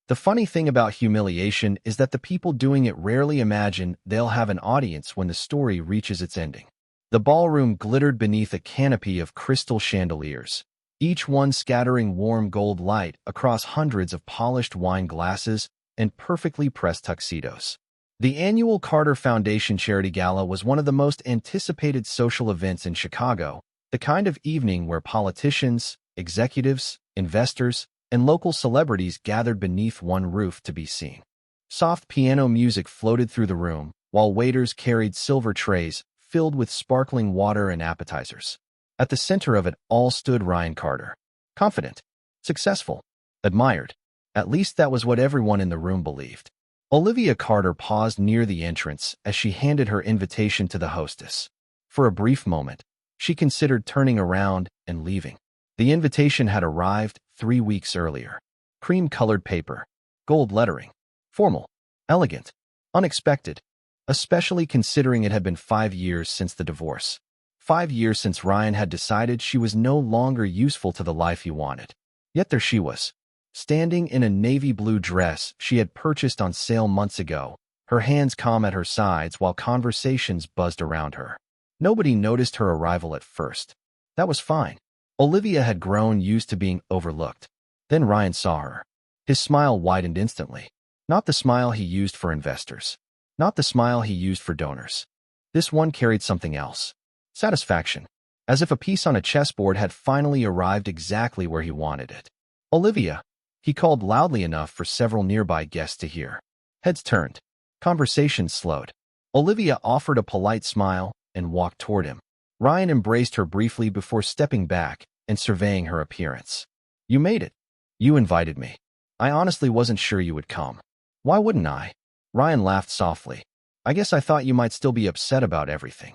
The funny thing about humiliation is that the people doing it rarely imagine they'll have an audience when the story reaches its ending. The ballroom glittered beneath a canopy of crystal chandeliers, each one scattering warm gold light across hundreds of polished wine glasses and perfectly pressed tuxedos. The annual Carter Foundation Charity Gala was one of the most anticipated social events in Chicago, the kind of evening where politicians, executives, investors, and local celebrities gathered beneath one roof to be seen. Soft piano music floated through the room, while waiters carried silver trays filled with sparkling water and appetizers. At the center of it all stood Ryan Carter. Confident, successful, admired. At least that was what everyone in the room believed. Olivia Carter paused near the entrance as she handed her invitation to the hostess. For a brief moment, she considered turning around and leaving. The invitation had arrived 3 weeks earlier. Cream-colored paper, gold lettering, formal, elegant, unexpected, especially considering it had been 5 years since the divorce. 5 years since Ryan had decided she was no longer useful to the life he wanted. Yet there she was, standing in a navy blue dress she had purchased on sale months ago, her hands calm at her sides while conversations buzzed around her. Nobody noticed her arrival at first. That was fine. Olivia had grown used to being overlooked. Then Ryan saw her. His smile widened instantly. Not the smile he used for investors. Not the smile he used for donors. This one carried something else. Satisfaction. As if a piece on a chessboard had finally arrived exactly where he wanted it. Olivia, he called loudly enough for several nearby guests to hear. Heads turned. Conversation slowed. Olivia offered a polite smile and walked toward him. Ryan embraced her briefly before stepping back and surveying her appearance. You made it. You invited me. I honestly wasn't sure you would come. Why wouldn't I? Ryan laughed softly. I guess I thought you might still be upset about everything.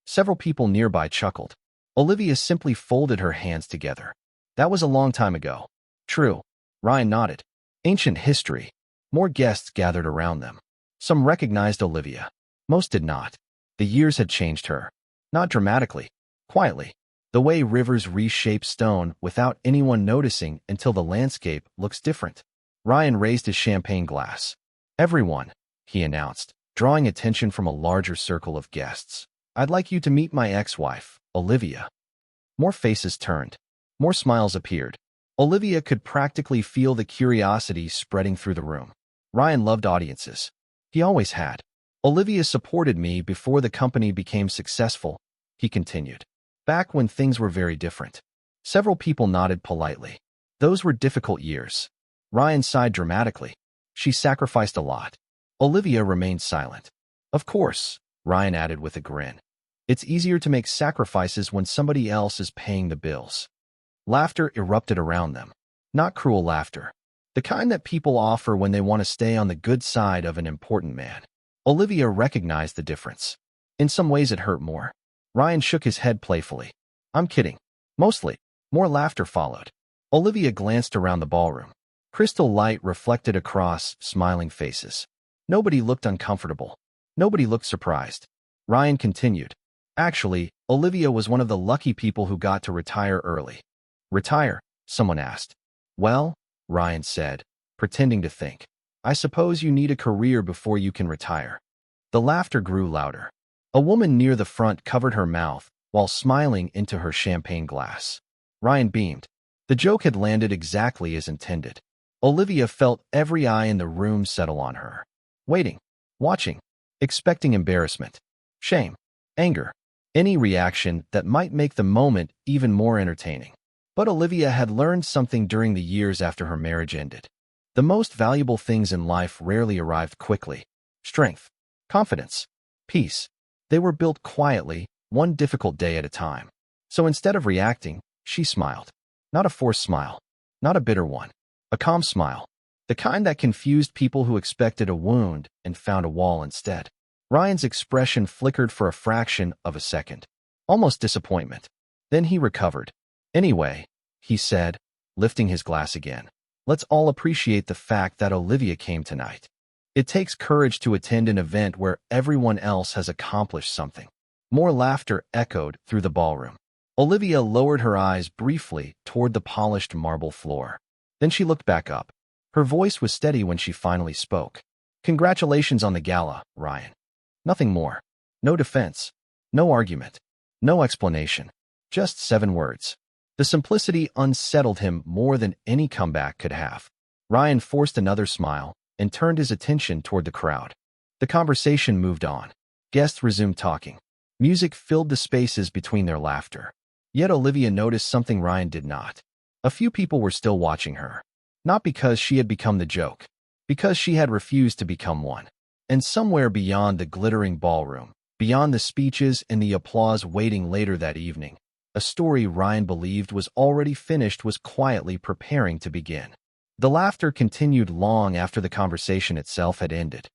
Several people nearby chuckled. Olivia simply folded her hands together. That was a long time ago. True. Ryan nodded. Ancient history. More guests gathered around them. Some recognized Olivia. Most did not. The years had changed her. Not dramatically. Quietly. The way rivers reshape stone without anyone noticing until the landscape looks different. Ryan raised his champagne glass. Everyone, he announced, drawing attention from a larger circle of guests. I'd like you to meet my ex-wife, Olivia. More faces turned. More smiles appeared. Olivia could practically feel the curiosity spreading through the room. Ryan loved audiences. He always had. Olivia supported me before the company became successful, he continued. Back when things were very different. Several people nodded politely. Those were difficult years. Ryan sighed dramatically. She sacrificed a lot. Olivia remained silent. Of course, Ryan added with a grin. It's easier to make sacrifices when somebody else is paying the bills. Laughter erupted around them. Not cruel laughter. The kind that people offer when they want to stay on the good side of an important man. Olivia recognized the difference. In some ways it hurt more. Ryan shook his head playfully. I'm kidding. Mostly. More laughter followed. Olivia glanced around the ballroom. Crystal light reflected across smiling faces. Nobody looked uncomfortable. Nobody looked surprised. Ryan continued. Actually, Olivia was one of the lucky people who got to retire early. Retire? Someone asked. Well, Ryan said, pretending to think. I suppose you need a career before you can retire. The laughter grew louder. A woman near the front covered her mouth while smiling into her champagne glass. Ryan beamed. The joke had landed exactly as intended. Olivia felt every eye in the room settle on her. Waiting, watching, expecting embarrassment, shame, anger, any reaction that might make the moment even more entertaining. But Olivia had learned something during the years after her marriage ended. The most valuable things in life rarely arrived quickly. Strength, confidence, peace. They were built quietly, one difficult day at a time. So instead of reacting, she smiled. Not a forced smile. Not a bitter one. A calm smile. The kind that confused people who expected a wound and found a wall instead. Ryan's expression flickered for a fraction of a second. Almost disappointment. Then he recovered. Anyway, he said, lifting his glass again. Let's all appreciate the fact that Olivia came tonight. It takes courage to attend an event where everyone else has accomplished something. More laughter echoed through the ballroom. Olivia lowered her eyes briefly toward the polished marble floor. Then she looked back up. Her voice was steady when she finally spoke. "Congratulations on the gala, Ryan." Nothing more. No defense. No argument. No explanation. Just 7 words. The simplicity unsettled him more than any comeback could have. Ryan forced another smile and turned his attention toward the crowd. The conversation moved on. Guests resumed talking. Music filled the spaces between their laughter. Yet Olivia noticed something Ryan did not. A few people were still watching her. Not because she had become the joke, because she had refused to become one. And somewhere beyond the glittering ballroom, beyond the speeches and the applause waiting later that evening, a story Ryan believed was already finished was quietly preparing to begin. The laughter continued long after the conversation itself had ended.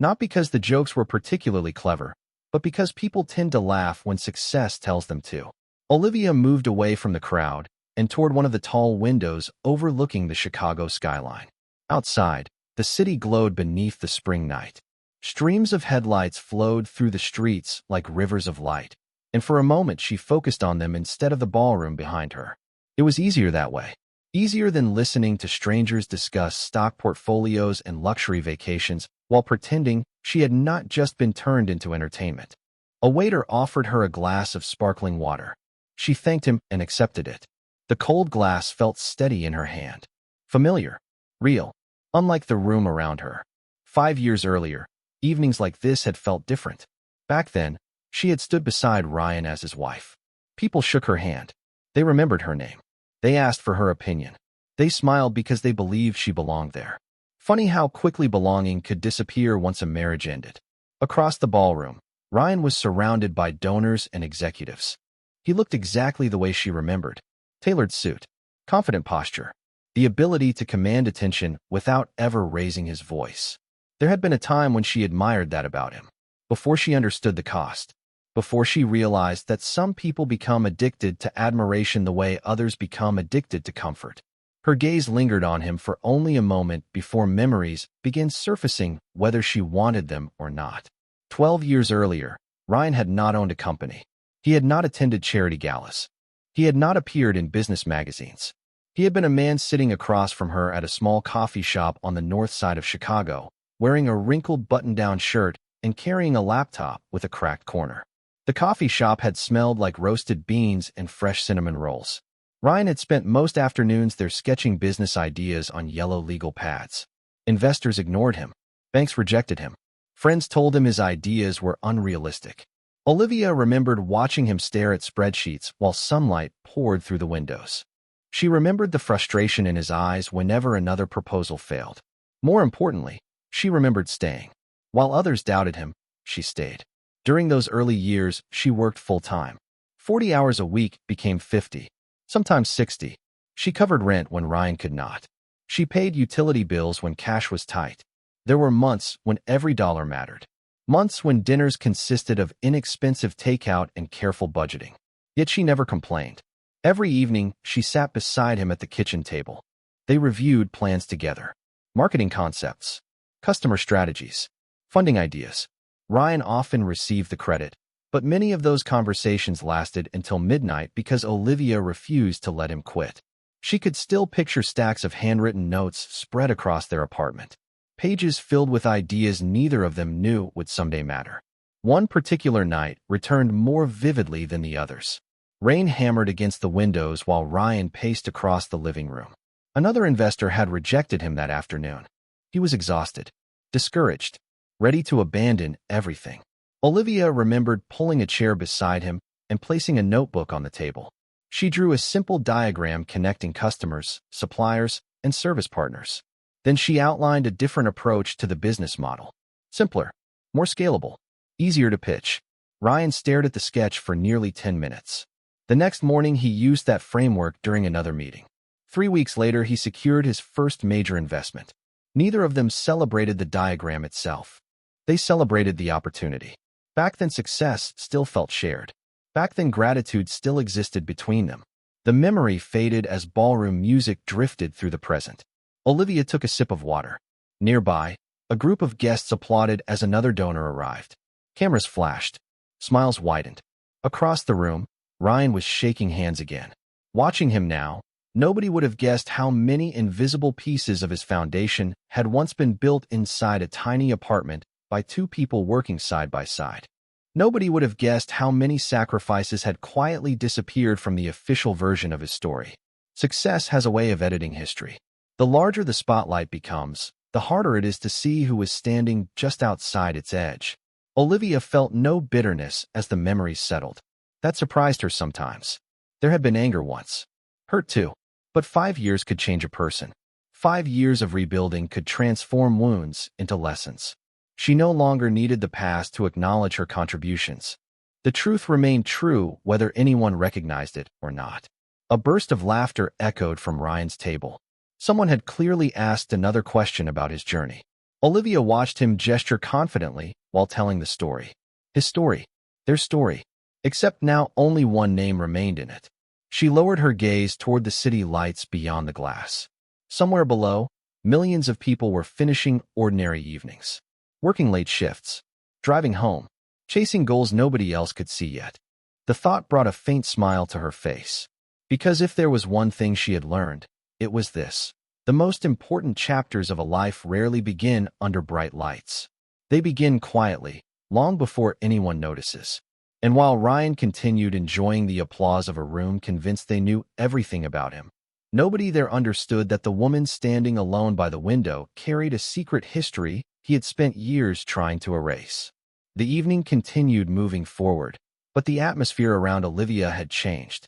Not because the jokes were particularly clever, but because people tend to laugh when success tells them to. Olivia moved away from the crowd and toward one of the tall windows overlooking the Chicago skyline. Outside, the city glowed beneath the spring night. Streams of headlights flowed through the streets like rivers of light, and for a moment she focused on them instead of the ballroom behind her. It was easier that way. Easier than listening to strangers discuss stock portfolios and luxury vacations while pretending she had not just been turned into entertainment. A waiter offered her a glass of sparkling water. She thanked him and accepted it. The cold glass felt steady in her hand. Familiar. Real. Unlike the room around her. 5 years earlier, evenings like this had felt different. Back then, she had stood beside Ryan as his wife. People shook her hand. They remembered her name. They asked for her opinion. They smiled because they believed she belonged there. Funny how quickly belonging could disappear once a marriage ended. Across the ballroom, Ryan was surrounded by donors and executives. He looked exactly the way she remembered. Tailored suit, confident posture, the ability to command attention without ever raising his voice. There had been a time when she admired that about him, before she understood the cost, before she realized that some people become addicted to admiration the way others become addicted to comfort. Her gaze lingered on him for only a moment before memories began surfacing whether she wanted them or not. 12 years earlier, Ryan had not owned a company. He had not attended charity galas. He had not appeared in business magazines. He had been a man sitting across from her at a small coffee shop on the north side of Chicago, wearing a wrinkled button-down shirt and carrying a laptop with a cracked corner. The coffee shop had smelled like roasted beans and fresh cinnamon rolls. Ryan had spent most afternoons there sketching business ideas on yellow legal pads. Investors ignored him. Banks rejected him. Friends told him his ideas were unrealistic. Olivia remembered watching him stare at spreadsheets while sunlight poured through the windows. She remembered the frustration in his eyes whenever another proposal failed. More importantly, she remembered staying. While others doubted him, she stayed. During those early years, she worked full-time. 40 hours a week became 50, sometimes 60. She covered rent when Ryan could not. She paid utility bills when cash was tight. There were months when every dollar mattered. Months when dinners consisted of inexpensive takeout and careful budgeting. Yet she never complained. Every evening, she sat beside him at the kitchen table. They reviewed plans together. Marketing concepts, customer strategies, funding ideas. Ryan often received the credit, but many of those conversations lasted until midnight because Olivia refused to let him quit. She could still picture stacks of handwritten notes spread across their apartment. Pages filled with ideas neither of them knew would someday matter. One particular night returned more vividly than the others. Rain hammered against the windows while Ryan paced across the living room. Another investor had rejected him that afternoon. He was exhausted, discouraged, ready to abandon everything. Olivia remembered pulling a chair beside him and placing a notebook on the table. She drew a simple diagram connecting customers, suppliers, and service partners. Then she outlined a different approach to the business model. Simpler, more scalable, easier to pitch. Ryan stared at the sketch for nearly 10 minutes. The next morning, he used that framework during another meeting. 3 weeks later, he secured his first major investment. Neither of them celebrated the diagram itself. They celebrated the opportunity. Back then, success still felt shared. Back then, gratitude still existed between them. The memory faded as ballroom music drifted through the present. Olivia took a sip of water. Nearby, a group of guests applauded as another donor arrived. Cameras flashed. Smiles widened. Across the room, Ryan was shaking hands again. Watching him now, Nobody would have guessed how many invisible pieces of his foundation had once been built inside a tiny apartment by two people working side by side. Nobody would have guessed how many sacrifices had quietly disappeared from the official version of his story. Success has a way of editing history. The larger the spotlight becomes, the harder it is to see who is standing just outside its edge. Olivia felt no bitterness as the memories settled. That surprised her sometimes. There had been anger once. Hurt too. But 5 years could change a person. 5 years of rebuilding could transform wounds into lessons. She no longer needed the past to acknowledge her contributions. The truth remained true whether anyone recognized it or not. A burst of laughter echoed from Ryan's table. Someone had clearly asked another question about his journey. Olivia watched him gesture confidently while telling the story. His story. Their story. Except now only one name remained in it. She lowered her gaze toward the city lights beyond the glass. Somewhere below, millions of people were finishing ordinary evenings. Working late shifts. Driving home. Chasing goals nobody else could see yet. The thought brought a faint smile to her face. Because if there was one thing she had learned, it was this. The most important chapters of a life rarely begin under bright lights. They begin quietly, long before anyone notices. And while Ryan continued enjoying the applause of a room convinced they knew everything about him, nobody there understood that the woman standing alone by the window carried a secret history he had spent years trying to erase. The evening continued moving forward, but the atmosphere around Olivia had changed.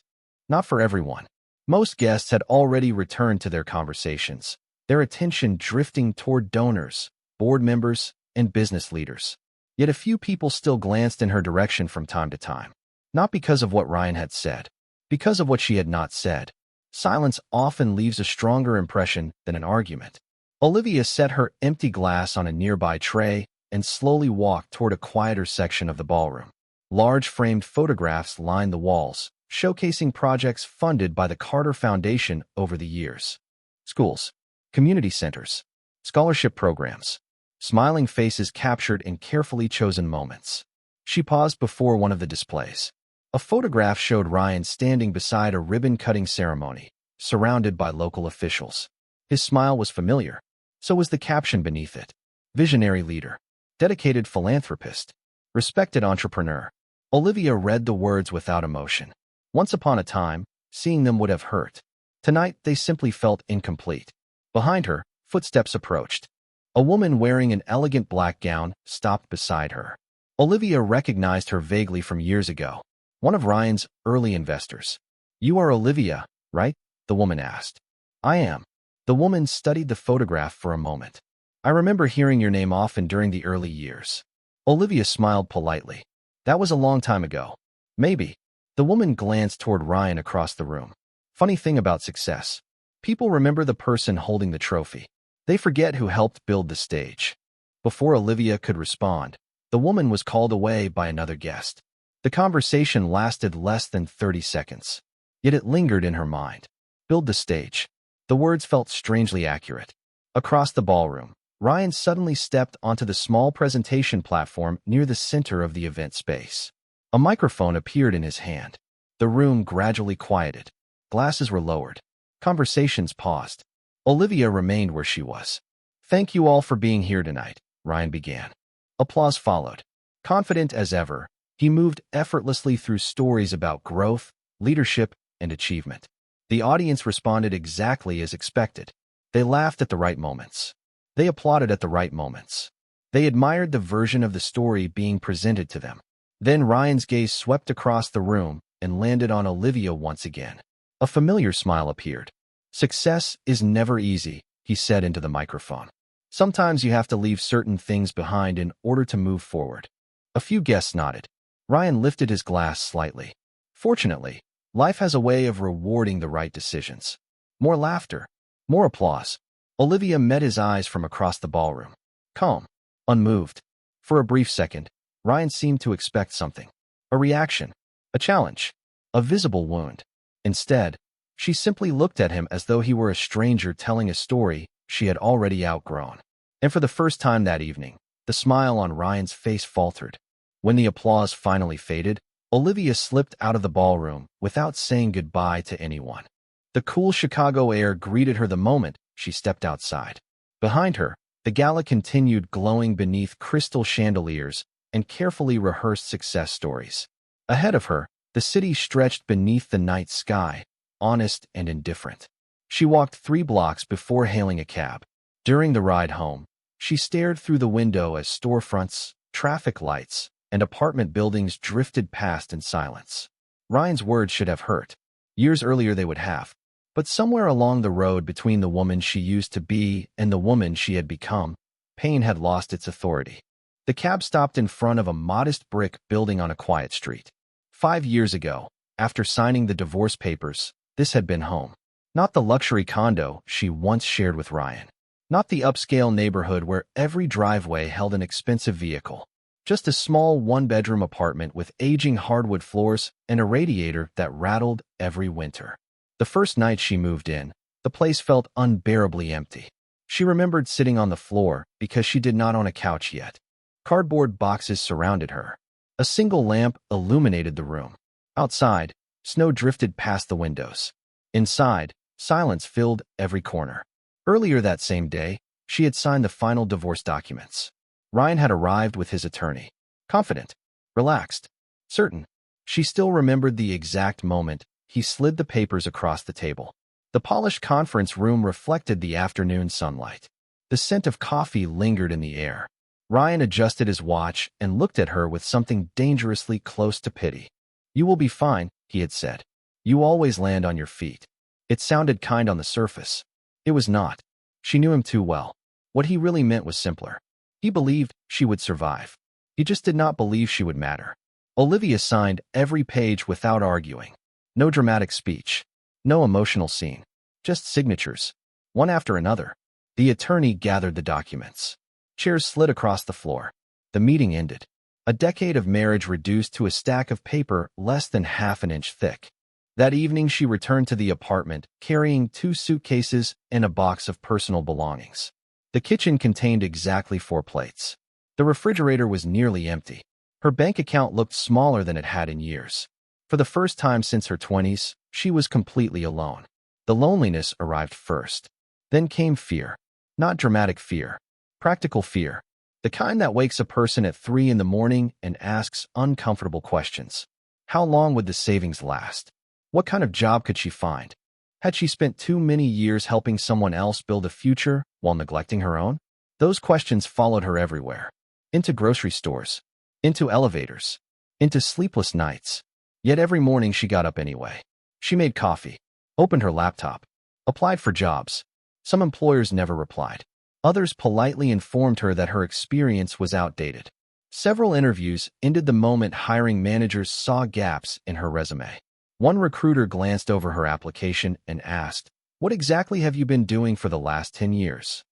Not for everyone. Most guests had already returned to their conversations, their attention drifting toward donors, board members, and business leaders. Yet a few people still glanced in her direction from time to time. Not because of what Ryan had said, because of what she had not said. Silence often leaves a stronger impression than an argument. Olivia set her empty glass on a nearby tray and slowly walked toward a quieter section of the ballroom. Large framed photographs lined the walls, showcasing projects funded by the Carter Foundation over the years. Schools, community centers, scholarship programs. Smiling faces captured in carefully chosen moments. She paused before one of the displays. A photograph showed Ryan standing beside a ribbon-cutting ceremony, surrounded by local officials. His smile was familiar. So was the caption beneath it. Visionary leader. Dedicated philanthropist. Respected entrepreneur. Olivia read the words without emotion. Once upon a time, seeing them would have hurt. Tonight, they simply felt incomplete. Behind her, footsteps approached. A woman wearing an elegant black gown stopped beside her. Olivia recognized her vaguely from years ago. One of Ryan's early investors. "You are Olivia, right?" the woman asked. "I am." The woman studied the photograph for a moment. "I remember hearing your name often during the early years." Olivia smiled politely. "That was a long time ago." "Maybe." The woman glanced toward Ryan across the room. Funny thing about success. People remember the person holding the trophy. They forget who helped build the stage. Before Olivia could respond, the woman was called away by another guest. The conversation lasted less than 30 seconds. Yet it lingered in her mind. Build the stage. The words felt strangely accurate. Across the ballroom, Ryan suddenly stepped onto the small presentation platform near the center of the event space. A microphone appeared in his hand. The room gradually quieted. Glasses were lowered. Conversations paused. Olivia remained where she was. "Thank you all for being here tonight," Ryan began. Applause followed. Confident as ever, he moved effortlessly through stories about growth, leadership, and achievement. The audience responded exactly as expected. They laughed at the right moments. They applauded at the right moments. They admired the version of the story being presented to them. Then Ryan's gaze swept across the room and landed on Olivia once again. A familiar smile appeared. "Success is never easy," he said into the microphone. "Sometimes you have to leave certain things behind in order to move forward." A few guests nodded. Ryan lifted his glass slightly. Fortunately, life has a way of rewarding the right decisions. More laughter. More applause. Olivia met his eyes from across the ballroom. Calm. Unmoved. For a brief second, Ryan seemed to expect something. A reaction. A challenge. A visible wound. Instead, she simply looked at him as though he were a stranger telling a story she had already outgrown. And for the first time that evening, the smile on Ryan's face faltered. When the applause finally faded, Olivia slipped out of the ballroom without saying goodbye to anyone. The cool Chicago air greeted her the moment she stepped outside. Behind her, the gala continued, glowing beneath crystal chandeliers and carefully rehearsed success stories. Ahead of her, the city stretched beneath the night sky, honest and indifferent. She walked 3 blocks before hailing a cab. During the ride home, she stared through the window as storefronts, traffic lights, and apartment buildings drifted past in silence. Ryan's words should have hurt. Years earlier they would have. But somewhere along the road between the woman she used to be and the woman she had become, pain had lost its authority. The cab stopped in front of a modest brick building on a quiet street. 5 years ago, after signing the divorce papers, this had been home. Not the luxury condo she once shared with Ryan. Not the upscale neighborhood where every driveway held an expensive vehicle. Just a small 1-bedroom apartment with aging hardwood floors and a radiator that rattled every winter. The first night she moved in, the place felt unbearably empty. She remembered sitting on the floor because she did not own a couch yet. Cardboard boxes surrounded her. A single lamp illuminated the room. Outside, snow drifted past the windows. Inside, silence filled every corner. Earlier that same day, she had signed the final divorce documents. Ryan had arrived with his attorney. Confident, relaxed, certain. She still remembered the exact moment he slid the papers across the table. The polished conference room reflected the afternoon sunlight. The scent of coffee lingered in the air. Ryan adjusted his watch and looked at her with something dangerously close to pity. "You will be fine," he had said. "You always land on your feet." It sounded kind on the surface. It was not. She knew him too well. What he really meant was simpler. He believed she would survive. He just did not believe she would matter. Olivia signed every page without arguing. No dramatic speech. No emotional scene. Just signatures. One after another. The attorney gathered the documents. Chairs slid across the floor. The meeting ended. A decade of marriage reduced to a stack of paper less than half an inch thick. That evening she returned to the apartment, carrying 2 suitcases and a box of personal belongings. The kitchen contained exactly 4 plates. The refrigerator was nearly empty. Her bank account looked smaller than it had in years. For the first time since her 20s, she was completely alone. The loneliness arrived first. Then came fear. Not dramatic fear. Practical fear. The kind that wakes a person at 3 in the morning and asks uncomfortable questions. How long would the savings last? What kind of job could she find? Had she spent too many years helping someone else build a future while neglecting her own? Those questions followed her everywhere. Into grocery stores. Into elevators. Into sleepless nights. Yet every morning she got up anyway. She made coffee. Opened her laptop. Applied for jobs. Some employers never replied. Others politely informed her that her experience was outdated. Several interviews ended the moment hiring managers saw gaps in her resume. One recruiter glanced over her application and asked, "What exactly have you been doing for the last 10 years?"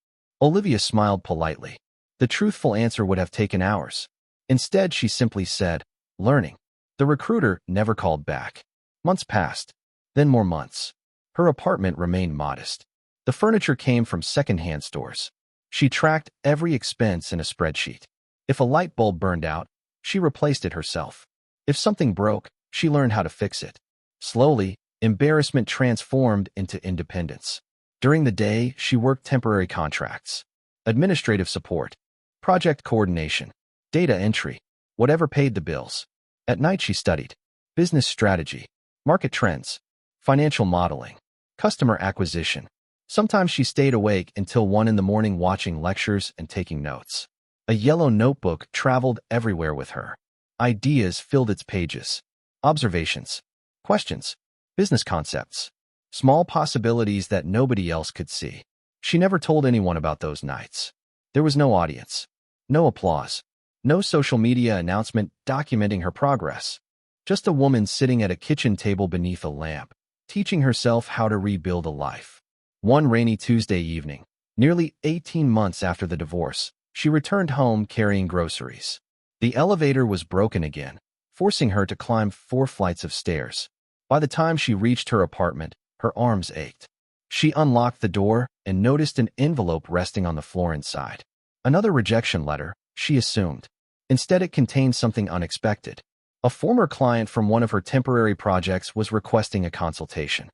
Olivia smiled politely. The truthful answer would have taken hours. Instead, she simply said, "Learning." The recruiter never called back. Months passed. Then more months. Her apartment remained modest. The furniture came from secondhand stores. She tracked every expense in a spreadsheet. If a light bulb burned out, she replaced it herself. If something broke, she learned how to fix it. Slowly, embarrassment transformed into independence. During the day, she worked temporary contracts, administrative support, project coordination, data entry, whatever paid the bills. At night, she studied business strategy, market trends, financial modeling, customer acquisition. Sometimes she stayed awake until 1 in the morning watching lectures and taking notes. A yellow notebook traveled everywhere with her. Ideas filled its pages. Observations, questions, business concepts, small possibilities that nobody else could see. She never told anyone about those nights. There was no audience, no applause, no social media announcement documenting her progress. Just a woman sitting at a kitchen table beneath a lamp, teaching herself how to rebuild a life. One rainy Tuesday evening, nearly 18 months after the divorce, she returned home carrying groceries. The elevator was broken again, forcing her to climb 4 flights of stairs. By the time she reached her apartment, her arms ached. She unlocked the door and noticed an envelope resting on the floor inside. Another rejection letter, she assumed. Instead, it contained something unexpected. A former client from one of her temporary projects was requesting a consultation.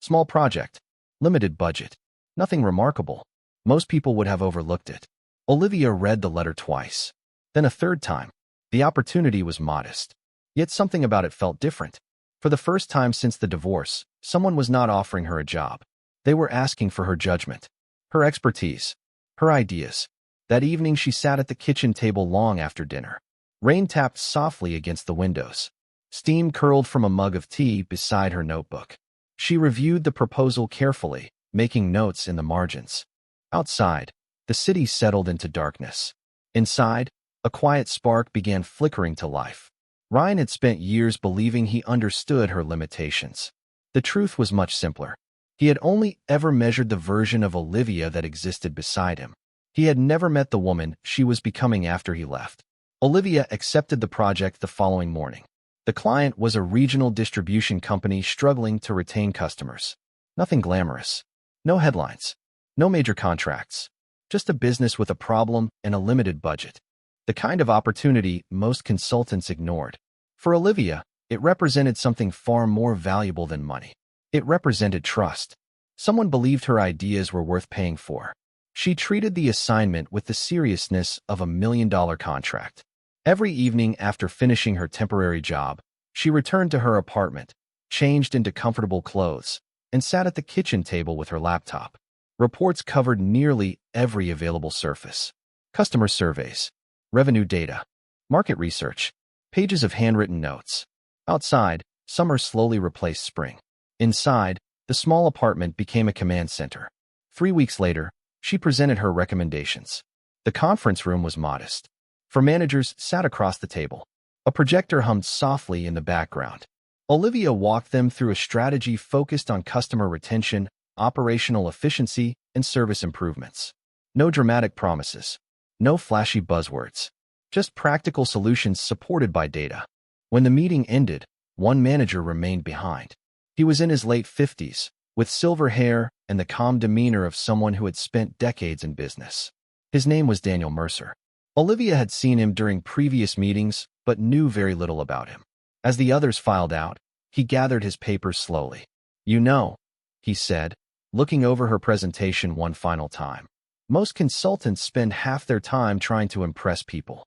Small project. Limited budget. Nothing remarkable. Most people would have overlooked it. Olivia read the letter twice. Then a third time. The opportunity was modest. Yet something about it felt different. For the first time since the divorce, someone was not offering her a job. They were asking for her judgment, her expertise, her ideas. That evening she sat at the kitchen table long after dinner. Rain tapped softly against the windows. Steam curled from a mug of tea beside her notebook. She reviewed the proposal carefully, making notes in the margins. Outside, the city settled into darkness. Inside, a quiet spark began flickering to life. Ryan had spent years believing he understood her limitations. The truth was much simpler. He had only ever measured the version of Olivia that existed beside him. He had never met the woman she was becoming after he left. Olivia accepted the project the following morning. The client was a regional distribution company struggling to retain customers. Nothing glamorous. No headlines. No major contracts. Just a business with a problem and a limited budget. The kind of opportunity most consultants ignored. For Olivia, it represented something far more valuable than money. It represented trust. Someone believed her ideas were worth paying for. She treated the assignment with the seriousness of a $1 million contract. Every evening after finishing her temporary job, she returned to her apartment, changed into comfortable clothes, and sat at the kitchen table with her laptop. Reports covered nearly every available surface. Customer surveys, revenue data, market research, pages of handwritten notes. Outside, summer slowly replaced spring. Inside, the small apartment became a command center. 3 weeks later, she presented her recommendations. The conference room was modest. Four managers sat across the table. A projector hummed softly in the background. Olivia walked them through a strategy focused on customer retention, operational efficiency, and service improvements. No dramatic promises. No flashy buzzwords. Just practical solutions supported by data. When the meeting ended, one manager remained behind. He was in his late 50s, with silver hair and the calm demeanor of someone who had spent decades in business. His name was Daniel Mercer. Olivia had seen him during previous meetings, but knew very little about him. As the others filed out, he gathered his papers slowly. "You know," he said, looking over her presentation one final time. "Most consultants spend half their time trying to impress people."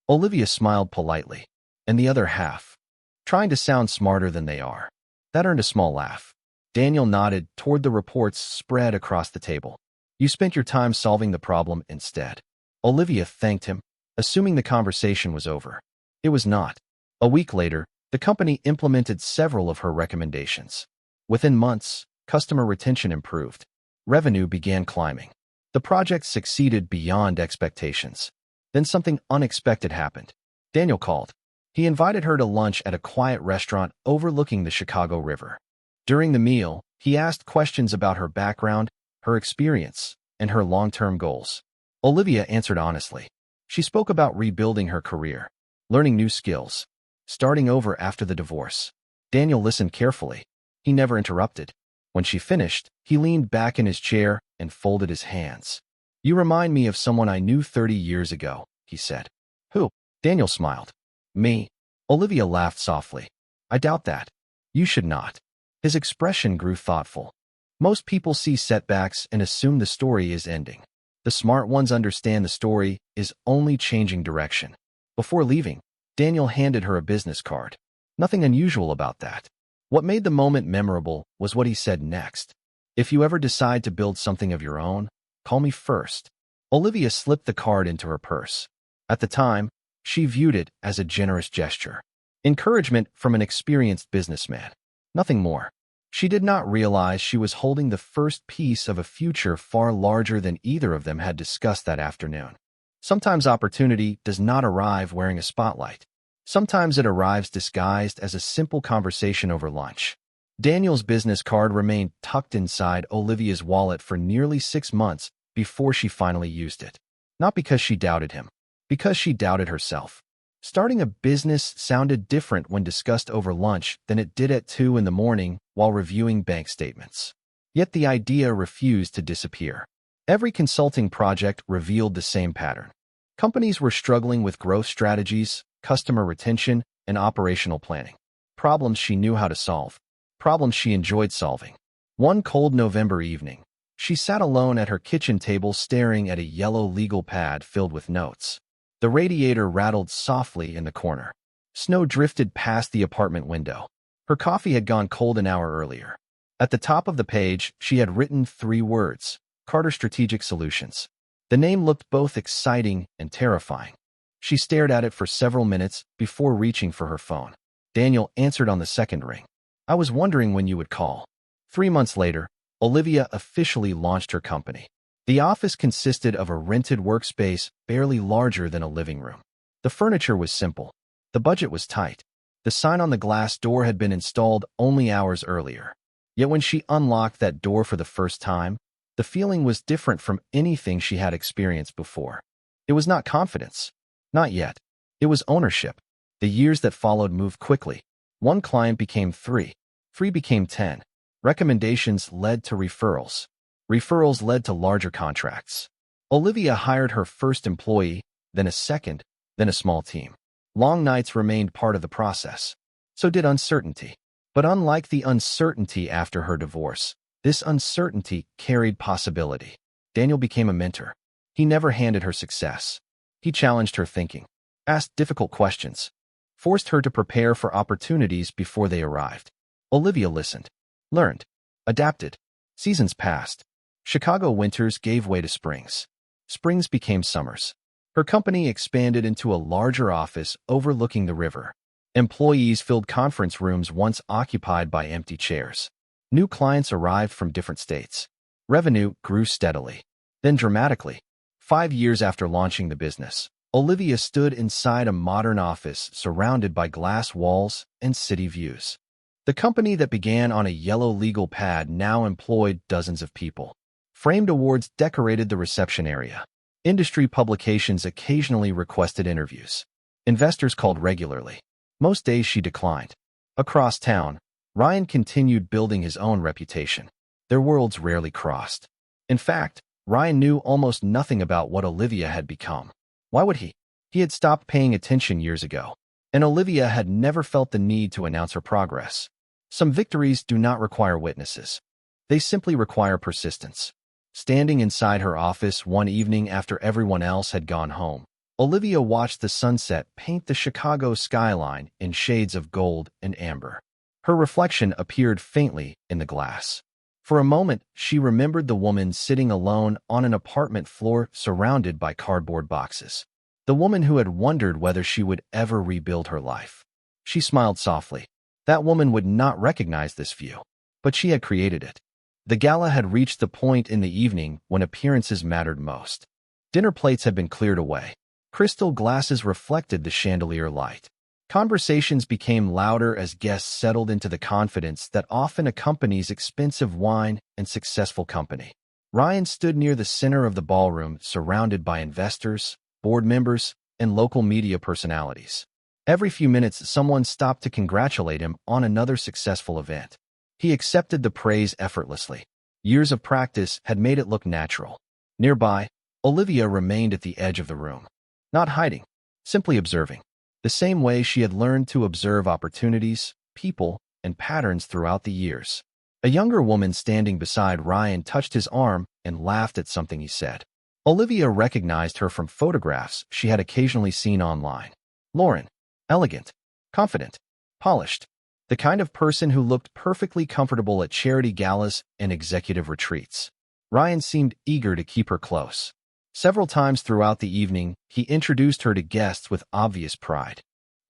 Olivia smiled politely. "And the other half? Trying to sound smarter than they are." That earned a small laugh. Daniel nodded toward the reports spread across the table. "You spent your time solving the problem instead." Olivia thanked him, assuming the conversation was over. It was not. A week later, the company implemented several of her recommendations. Within months, customer retention improved. Revenue began climbing. The project succeeded beyond expectations. Then something unexpected happened. Daniel called. He invited her to lunch at a quiet restaurant overlooking the Chicago River. During the meal, he asked questions about her background, her experience, and her long-term goals. Olivia answered honestly. She spoke about rebuilding her career, learning new skills, starting over after the divorce. Daniel listened carefully. He never interrupted. When she finished, he leaned back in his chair and folded his hands. "You remind me of someone I knew 30 years ago," he said. "Who?" Daniel smiled. "Me." Olivia laughed softly. "I doubt that. You should not." His expression grew thoughtful. Most people see setbacks and assume the story is ending. The smart ones understand the story is only changing direction. Before leaving, Daniel handed her a business card. Nothing unusual about that. What made the moment memorable was what he said next. "If you ever decide to build something of your own, call me first." Olivia slipped the card into her purse. At the time, she viewed it as a generous gesture. Encouragement from an experienced businessman. Nothing more. She did not realize she was holding the first piece of a future far larger than either of them had discussed that afternoon. Sometimes opportunity does not arrive wearing a spotlight. Sometimes it arrives disguised as a simple conversation over lunch. Daniel's business card remained tucked inside Olivia's wallet for nearly 6 months before she finally used it. Not because she doubted him, because she doubted herself. Starting a business sounded different when discussed over lunch than it did at 2 in the morning while reviewing bank statements. Yet the idea refused to disappear. Every consulting project revealed the same pattern. Companies were struggling with growth strategies, customer retention, and operational planning. Problems she knew how to solve. Problems she enjoyed solving. One cold November evening, she sat alone at her kitchen table staring at a yellow legal pad filled with notes. The radiator rattled softly in the corner. Snow drifted past the apartment window. Her coffee had gone cold an hour earlier. At the top of the page, she had written 3 words: Carter Strategic Solutions. The name looked both exciting and terrifying. She stared at it for several minutes before reaching for her phone. Daniel answered on the second ring. "I was wondering when you would call." 3 months later, Olivia officially launched her company. The office consisted of a rented workspace barely larger than a living room. The furniture was simple. The budget was tight. The sign on the glass door had been installed only hours earlier. Yet when she unlocked that door for the first time, the feeling was different from anything she had experienced before. It was not confidence. Not yet. It was ownership. The years that followed moved quickly. 1 client became 3. 3 became 10. Recommendations led to referrals. Referrals led to larger contracts. Olivia hired her first employee, then a second, then a small team. Long nights remained part of the process. So did uncertainty. But unlike the uncertainty after her divorce, this uncertainty carried possibility. Daniel became a mentor. He never handed her success. He challenged her thinking, asked difficult questions, forced her to prepare for opportunities before they arrived. Olivia listened, learned, adapted. Seasons passed. Chicago winters gave way to springs. Springs became summers. Her company expanded into a larger office overlooking the river. Employees filled conference rooms once occupied by empty chairs. New clients arrived from different states. Revenue grew steadily, then dramatically. 5 years after launching the business, Olivia stood inside a modern office surrounded by glass walls and city views. The company that began on a yellow legal pad now employed dozens of people. Framed awards decorated the reception area. Industry publications occasionally requested interviews. Investors called regularly. Most days she declined. Across town, Ryan continued building his own reputation. Their worlds rarely crossed. In fact, Ryan knew almost nothing about what Olivia had become. Why would he? He had stopped paying attention years ago, and Olivia had never felt the need to announce her progress. Some victories do not require witnesses. They simply require persistence. Standing inside her office one evening after everyone else had gone home, Olivia watched the sunset paint the Chicago skyline in shades of gold and amber. Her reflection appeared faintly in the glass. For a moment, she remembered the woman sitting alone on an apartment floor surrounded by cardboard boxes. The woman who had wondered whether she would ever rebuild her life. She smiled softly. That woman would not recognize this view, but she had created it. The gala had reached the point in the evening when appearances mattered most. Dinner plates had been cleared away. Crystal glasses reflected the chandelier light. Conversations became louder as guests settled into the confidence that often accompanies expensive wine and successful company. Ryan stood near the center of the ballroom, surrounded by investors, board members, and local media personalities. Every few minutes, someone stopped to congratulate him on another successful event. He accepted the praise effortlessly. Years of practice had made it look natural. Nearby, Olivia remained at the edge of the room. Not hiding, simply observing. The same way she had learned to observe opportunities, people, and patterns throughout the years. A younger woman standing beside Ryan touched his arm and laughed at something he said. Olivia recognized her from photographs she had occasionally seen online. Lauren. Elegant. Confident. Polished. The kind of person who looked perfectly comfortable at charity galas and executive retreats. Ryan seemed eager to keep her close. Several times throughout the evening, he introduced her to guests with obvious pride.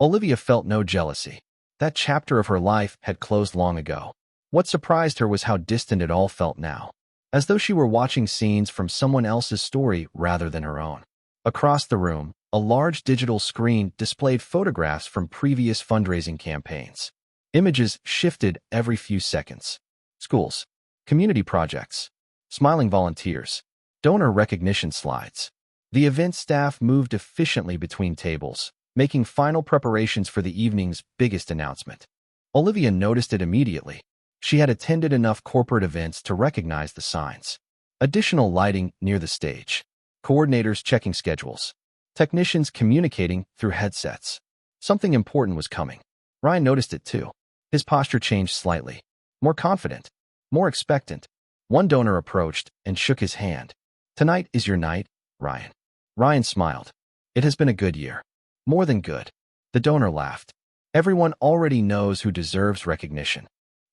Olivia felt no jealousy. That chapter of her life had closed long ago. What surprised her was how distant it all felt now, as though she were watching scenes from someone else's story rather than her own. Across the room, a large digital screen displayed photographs from previous fundraising campaigns. Images shifted every few seconds. Schools, community projects, smiling volunteers, donor recognition slides. The event staff moved efficiently between tables, making final preparations for the evening's biggest announcement. Olivia noticed it immediately. She had attended enough corporate events to recognize the signs. Additional lighting near the stage. Coordinators checking schedules. Technicians communicating through headsets. Something important was coming. Ryan noticed it too. His posture changed slightly. More confident. more expectant. One donor approached and shook his hand. "Tonight is your night, Ryan." Ryan smiled. "It has been a good year." "More than good." The donor laughed. "Everyone already knows who deserves recognition."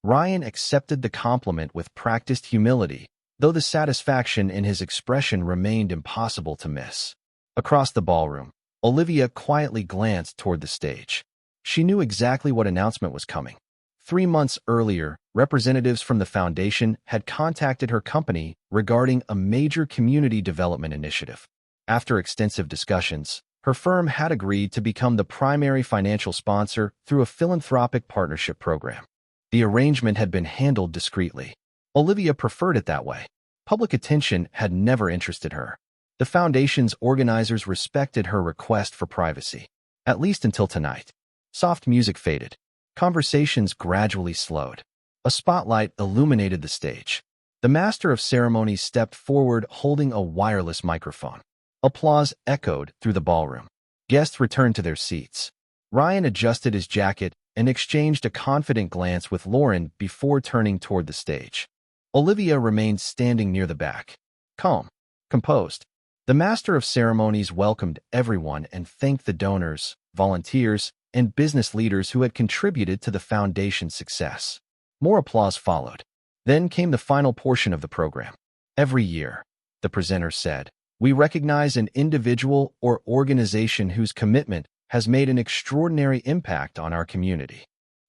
Ryan accepted the compliment with practiced humility, though the satisfaction in his expression remained impossible to miss. Across the ballroom, Olivia quietly glanced toward the stage. She knew exactly what announcement was coming. 3 months earlier, representatives from the foundation had contacted her company regarding a major community development initiative. After extensive discussions, her firm had agreed to become the primary financial sponsor through a philanthropic partnership program. The arrangement had been handled discreetly. Olivia preferred it that way. Public attention had never interested her. The foundation's organizers respected her request for privacy, at least until tonight. Soft music faded. Conversations gradually slowed. A spotlight illuminated the stage. The master of ceremonies stepped forward holding a wireless microphone. Applause echoed through the ballroom. Guests returned to their seats. Ryan adjusted his jacket and exchanged a confident glance with Lauren before turning toward the stage. Olivia remained standing near the back, calm, composed. The master of ceremonies welcomed everyone and thanked the donors, volunteers, and business leaders who had contributed to the foundation's success. More applause followed. Then came the final portion of the program. "Every year," the presenter said, "we recognize an individual or organization whose commitment has made an extraordinary impact on our community."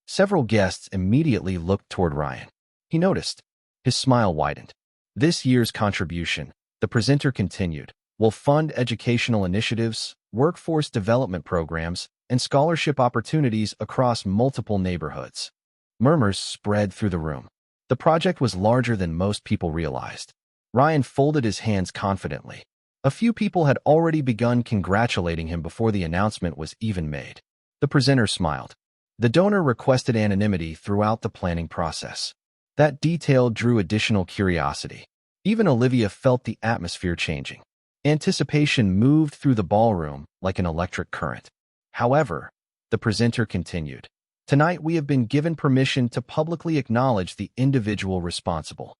Several guests immediately looked toward Ryan. He noticed. His smile widened. "This year's contribution," the presenter continued, "will fund educational initiatives, workforce development programs, and scholarship opportunities across multiple neighborhoods." Murmurs spread through the room. The project was larger than most people realized. Ryan folded his hands confidently. A few people had already begun congratulating him before the announcement was even made. The presenter smiled. The donor requested anonymity throughout the planning process. That detail drew additional curiosity. Even Olivia felt the atmosphere changing. Anticipation moved through the ballroom like an electric current. However, the presenter continued, "Tonight we have been given permission to publicly acknowledge the individual responsible."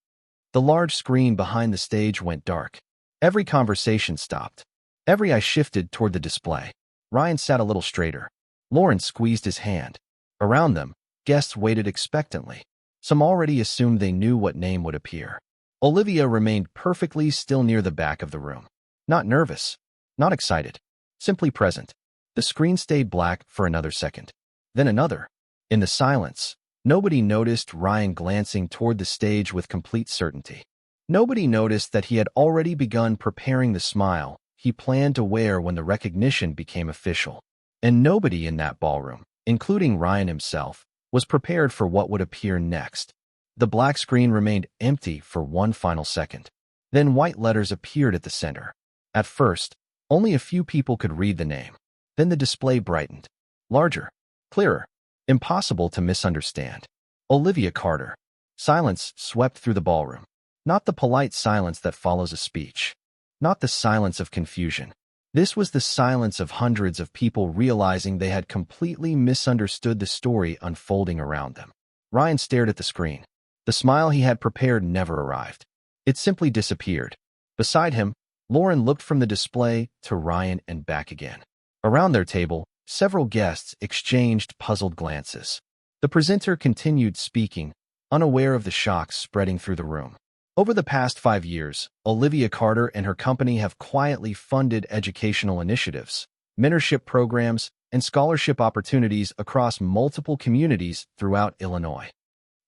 The large screen behind the stage went dark. Every conversation stopped. Every eye shifted toward the display. Ryan sat a little straighter. Lauren squeezed his hand. Around them, guests waited expectantly. Some already assumed they knew what name would appear. Olivia remained perfectly still near the back of the room. Not nervous, not excited, simply present. The screen stayed black for another second. Then another. In the silence, nobody noticed Ryan glancing toward the stage with complete certainty. Nobody noticed that he had already begun preparing the smile he planned to wear when the recognition became official. And nobody in that ballroom, including Ryan himself, was prepared for what would appear next. The black screen remained empty for one final second. Then white letters appeared at the center. At first, only a few people could read the name. Then the display brightened. Larger, clearer, impossible to misunderstand. Olivia Carter. Silence swept through the ballroom. Not the polite silence that follows a speech. Not the silence of confusion. This was the silence of hundreds of people realizing they had completely misunderstood the story unfolding around them. Ryan stared at the screen. The smile he had prepared never arrived. It simply disappeared. Beside him, Lauren looked from the display to Ryan and back again. Around their table, several guests exchanged puzzled glances. The presenter continued speaking, unaware of the shock spreading through the room. Over the past 5 years, Olivia Carter and her company have quietly funded educational initiatives, mentorship programs, and scholarship opportunities across multiple communities throughout Illinois.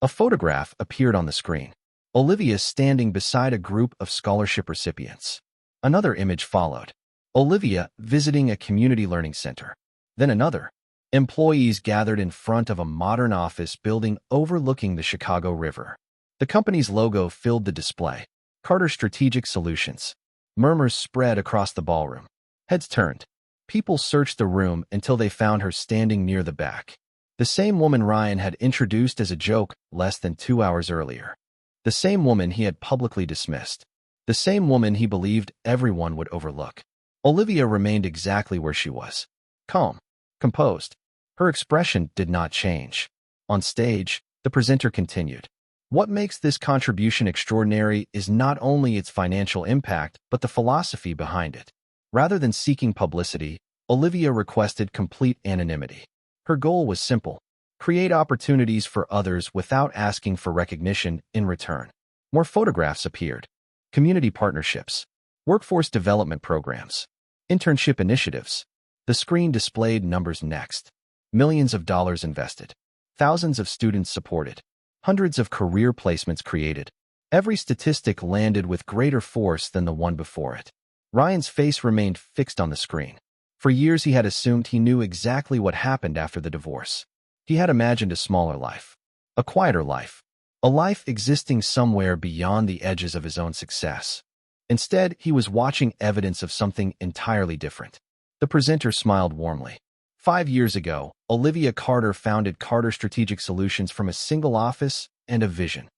A photograph appeared on the screen. Olivia standing beside a group of scholarship recipients. Another image followed. Olivia visiting a community learning center. Then another. Employees gathered in front of a modern office building overlooking the Chicago River. The company's logo filled the display. Carter Strategic Solutions. Murmurs spread across the ballroom. Heads turned. People searched the room until they found her standing near the back. The same woman Ryan had introduced as a joke less than 2 hours earlier. The same woman he had publicly dismissed. The same woman he believed everyone would overlook. Olivia remained exactly where she was. Calm. Composed. Her expression did not change. On stage, the presenter continued. What makes this contribution extraordinary is not only its financial impact, but the philosophy behind it. Rather than seeking publicity, Olivia requested complete anonymity. Her goal was simple: create opportunities for others without asking for recognition in return. More photographs appeared. Community partnerships, workforce development programs, internship initiatives. The screen displayed numbers next. Millions of dollars invested. Thousands of students supported. Hundreds of career placements created. Every statistic landed with greater force than the one before it. Ryan's face remained fixed on the screen. For years he had assumed he knew exactly what happened after the divorce. He had imagined a smaller life, a quieter life, a life existing somewhere beyond the edges of his own success. Instead, he was watching evidence of something entirely different. The presenter smiled warmly. 5 years ago, Olivia Carter founded Carter Strategic Solutions from a single office and a vision.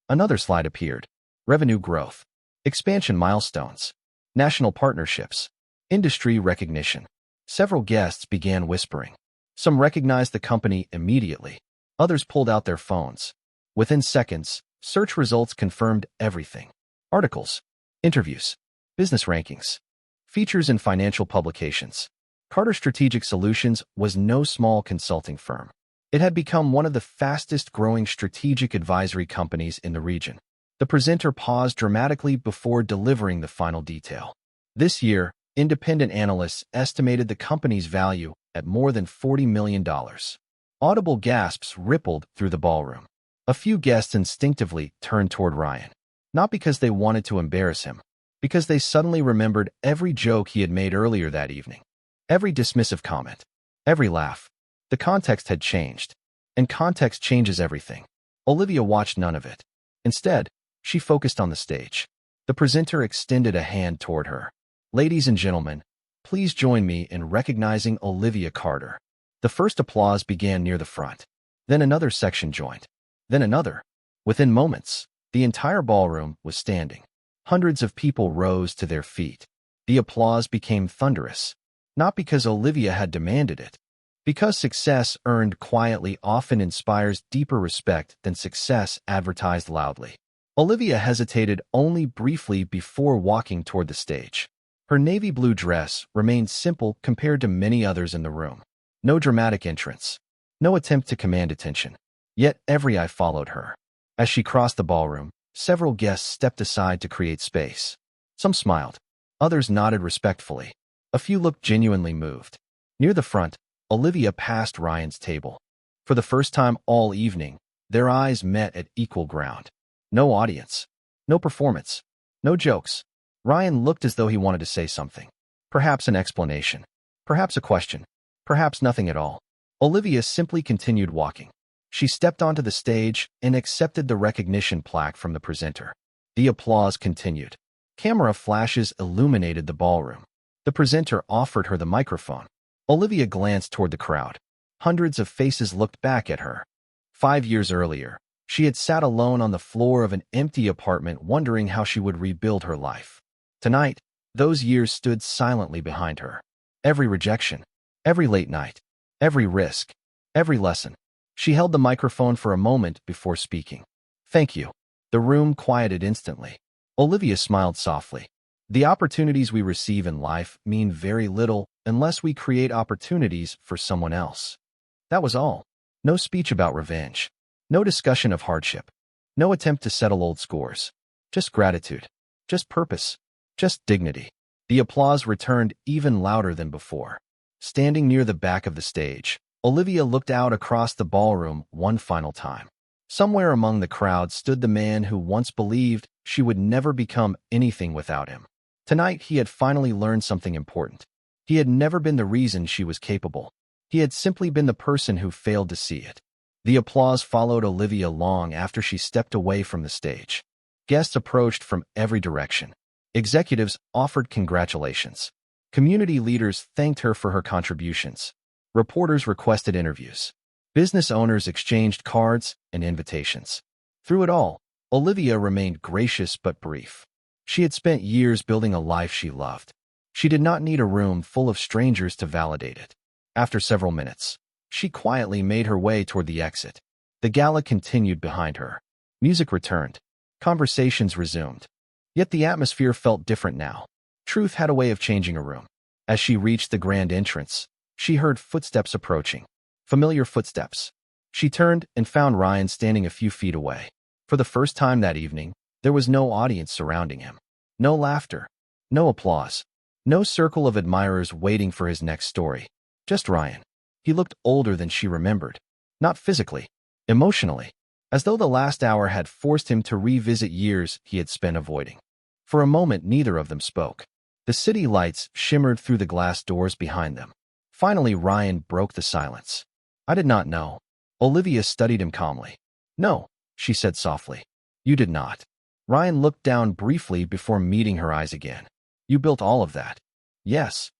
Another slide appeared. Revenue growth, expansion milestones, national partnerships, industry recognition. Several guests began whispering. Some recognized the company immediately. Others pulled out their phones. Within seconds, search results confirmed everything. Articles, interviews, business rankings, features in financial publications. Carter Strategic Solutions was no small consulting firm. It had become one of the fastest-growing strategic advisory companies in the region. The presenter paused dramatically before delivering the final detail. This year, independent analysts estimated the company's value at more than $40 million. Audible gasps rippled through the ballroom. A few guests instinctively turned toward Ryan, not because they wanted to embarrass him, because they suddenly remembered every joke he had made earlier that evening. Every dismissive comment, every laugh. The context had changed, and context changes everything. Olivia watched none of it. Instead, she focused on the stage. The presenter extended a hand toward her. "Ladies and gentlemen, please join me in recognizing Olivia Carter." The first applause began near the front. Then another section joined. Then another. Within moments, the entire ballroom was standing. Hundreds of people rose to their feet. The applause became thunderous. Not because Olivia had demanded it. Because success earned quietly often inspires deeper respect than success advertised loudly. Olivia hesitated only briefly before walking toward the stage. Her navy blue dress remained simple compared to many others in the room. No dramatic entrance. No attempt to command attention. Yet every eye followed her. As she crossed the ballroom, several guests stepped aside to create space. Some smiled. Others nodded respectfully. A few looked genuinely moved. Near the front, Olivia passed Ryan's table. For the first time all evening, their eyes met at equal ground. No audience. No performance. No jokes. Ryan looked as though he wanted to say something. Perhaps an explanation. Perhaps a question. Perhaps nothing at all. Olivia simply continued walking. She stepped onto the stage and accepted the recognition plaque from the presenter. The applause continued. Camera flashes illuminated the ballroom. The presenter offered her the microphone. Olivia glanced toward the crowd. Hundreds of faces looked back at her. 5 years earlier, she had sat alone on the floor of an empty apartment wondering how she would rebuild her life. Tonight, those years stood silently behind her. Every rejection, every late night, every risk, every lesson. She held the microphone for a moment before speaking. "Thank you." The room quieted instantly. Olivia smiled softly. The opportunities we receive in life mean very little unless we create opportunities for someone else. That was all. No speech about revenge. No discussion of hardship. No attempt to settle old scores. Just gratitude. Just purpose. Just dignity. The applause returned even louder than before. Standing near the back of the stage, Olivia looked out across the ballroom one final time. Somewhere among the crowd stood the man who once believed she would never become anything without him. Tonight, he had finally learned something important. He had never been the reason she was capable. He had simply been the person who failed to see it. The applause followed Olivia long after she stepped away from the stage. Guests approached from every direction. Executives offered congratulations. Community leaders thanked her for her contributions. Reporters requested interviews. Business owners exchanged cards and invitations. Through it all, Olivia remained gracious but brief. She had spent years building a life she loved. She did not need a room full of strangers to validate it. After several minutes, she quietly made her way toward the exit. The gala continued behind her. Music returned. Conversations resumed. Yet the atmosphere felt different now. Truth had a way of changing a room. As she reached the grand entrance, she heard footsteps approaching. Familiar footsteps. She turned and found Ryan standing a few feet away. For the first time that evening, there was no audience surrounding him. No laughter. No applause. No circle of admirers waiting for his next story. Just Ryan. He looked older than she remembered. Not physically. Emotionally. As though the last hour had forced him to revisit years he had spent avoiding. For a moment, neither of them spoke. The city lights shimmered through the glass doors behind them. Finally, Ryan broke the silence. I did not know. Olivia studied him calmly. No, she said softly. You did not. Ryan looked down briefly before meeting her eyes again. You built all of that. Yes.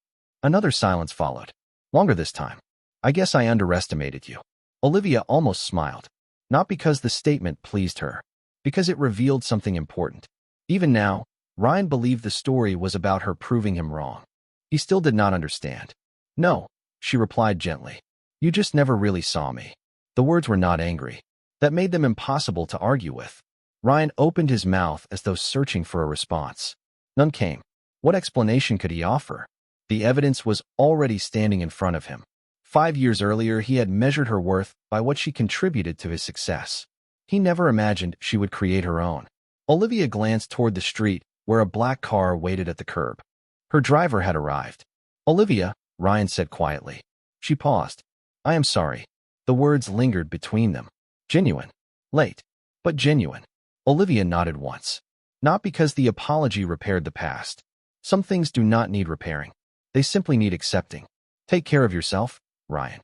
Another silence followed. Longer this time. I guess I underestimated you. Olivia almost smiled. Not because the statement pleased her. Because it revealed something important. Even now, Ryan believed the story was about her proving him wrong. He still did not understand. No, she replied gently. You just never really saw me. The words were not angry. That made them impossible to argue with. Ryan opened his mouth as though searching for a response. None came. What explanation could he offer? The evidence was already standing in front of him. 5 years earlier, he had measured her worth by what she contributed to his success. He never imagined she would create her own. Olivia glanced toward the street, where a black car waited at the curb. Her driver had arrived. Olivia, Ryan said quietly. She paused. I am sorry. The words lingered between them. Genuine. Late. But genuine. Olivia nodded once. Not because the apology repaired the past. Some things do not need repairing. They simply need accepting. Take care of yourself, Ryan.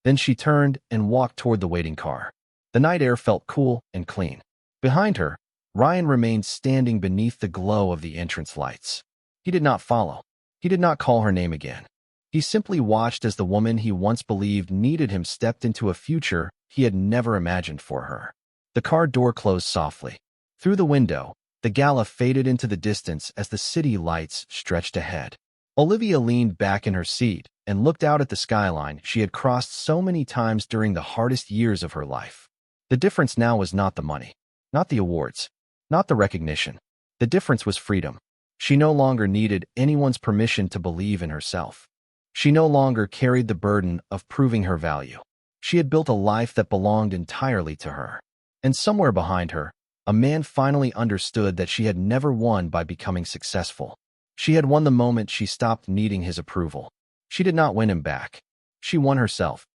Then she turned and walked toward the waiting car. The night air felt cool and clean. Behind her, Ryan remained standing beneath the glow of the entrance lights. He did not follow. He did not call her name again. He simply watched as the woman he once believed needed him stepped into a future he had never imagined for her. The car door closed softly. Through the window, the gala faded into the distance as the city lights stretched ahead. Olivia leaned back in her seat and looked out at the skyline she had crossed so many times during the hardest years of her life. The difference now was not the money, not the awards, not the recognition. The difference was freedom. She no longer needed anyone's permission to believe in herself. She no longer carried the burden of proving her value. She had built a life that belonged entirely to her. And somewhere behind her, a man finally understood that she had never won by becoming successful. She had won the moment she stopped needing his approval. She did not win him back. She won herself.